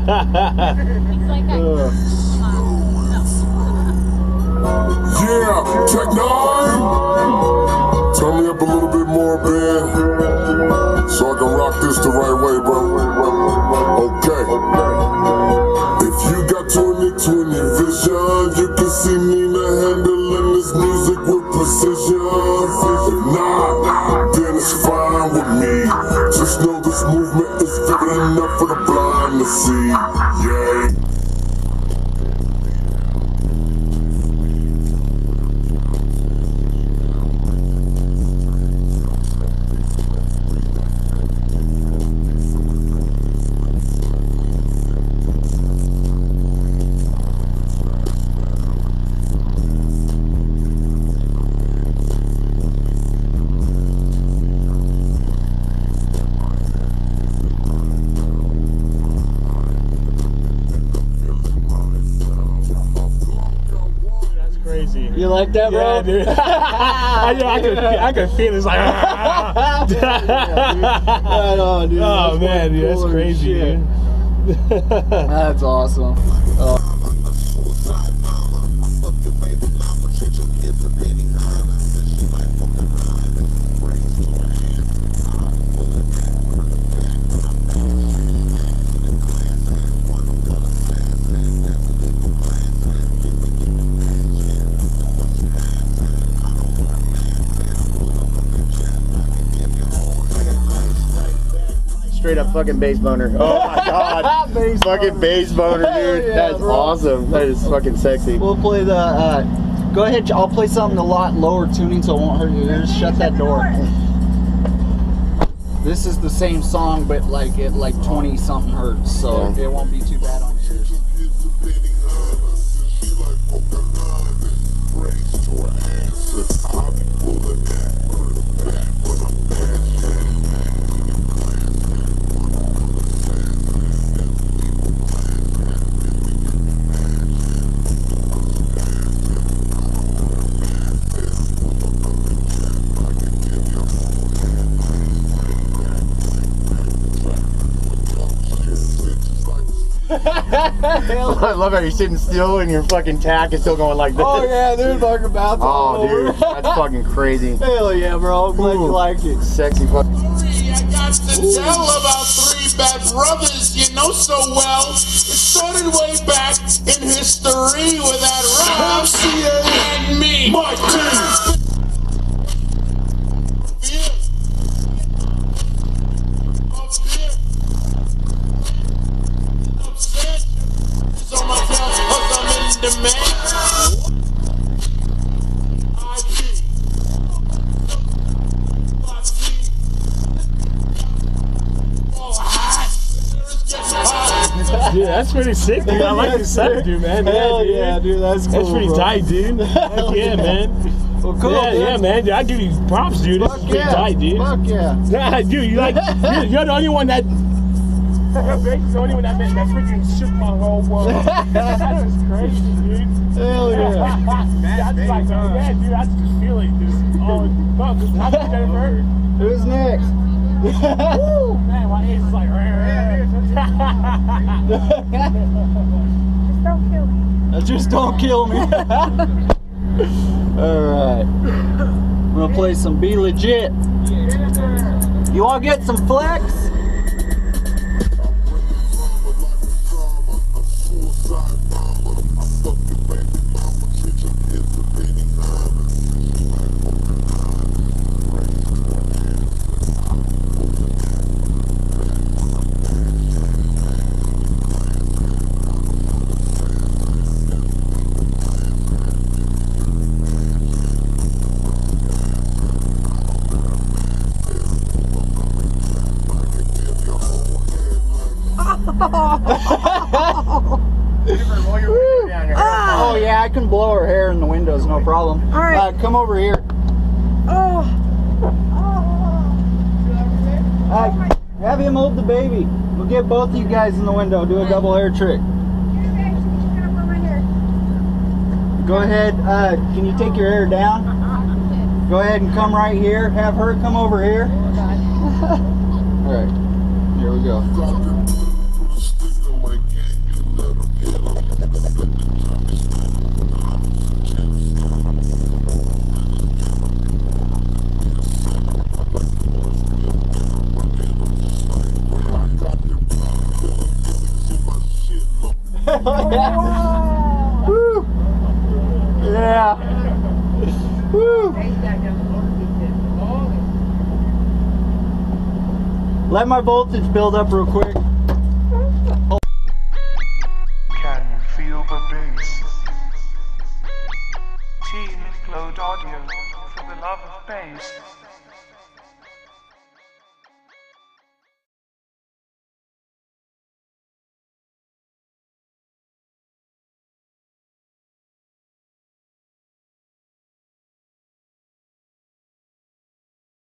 like Yeah, Tech 9. Turn me up a little bit more, man, so I can rock this the right way, bro. Okay. If you got 20/20 vision, you can see Nina handling this music with precision. If not, then it's fine with me. Just know this movement is vivid enough for the blind to see. Yay. Crazy. You like that, bro? Yeah, dude. I could feel it. It's like. Right on, dude. Oh man, dude, that's crazy. Dude. That's awesome. Straight up fucking bass boner. Oh my god. Fucking bass boner, dude. Yeah, That's bro. awesome. That is fucking sexy. We'll play the, go ahead, I'll play something a lot lower tuning so it won't hurt your ears. Shut that door. This is the same song, but like at like 20 something hertz, so Yeah. it won't be too bad on your ears. I love how you're sitting still and your fucking tack is still going like this. Oh yeah, dude, fucking bounce all Oh, over. dude, that's fucking crazy. Hell yeah, bro. I'm glad you liked it. Sexy fucking. I got to tell about three bad brothers you know so well. It started way back in history with that Rob and me. My team. Dude, that's pretty sick, dude. I like this setup, dude, man. Hell dude. yeah, dude. That's cool. That's pretty bro. tight, dude. Heck yeah, man. Well, cool, Yeah, dude. yeah, man. Dude, I give you props, dude. This Fuck is pretty yeah. tight, dude. Fuck yeah. Yeah, dude, you're the only one that. You're the only one that freaking shook my whole world. That's just crazy, dude. Hell yeah. That's like, yeah, dude, I just feel it. Just, oh, fuck. How's it, Jennifer? Who's next? Woo! Man, my ears is like, just don't kill me. Just don't kill me. Alright. I'm gonna play some Be Legit. You wanna get some flex? Oh yeah, I can blow her hair in the windows, no problem. All right. Come over here. Have him hold the baby. We'll get both of you guys in the window. Do a double hair trick. Go ahead. Can you take your hair down? Go ahead and come right here. Have her come over here. All right. Here we go. yeah. Woo. Yeah. Woo. Let my voltage build up real quick. Can you feel the bass? Team Implode Audio for the love of bass.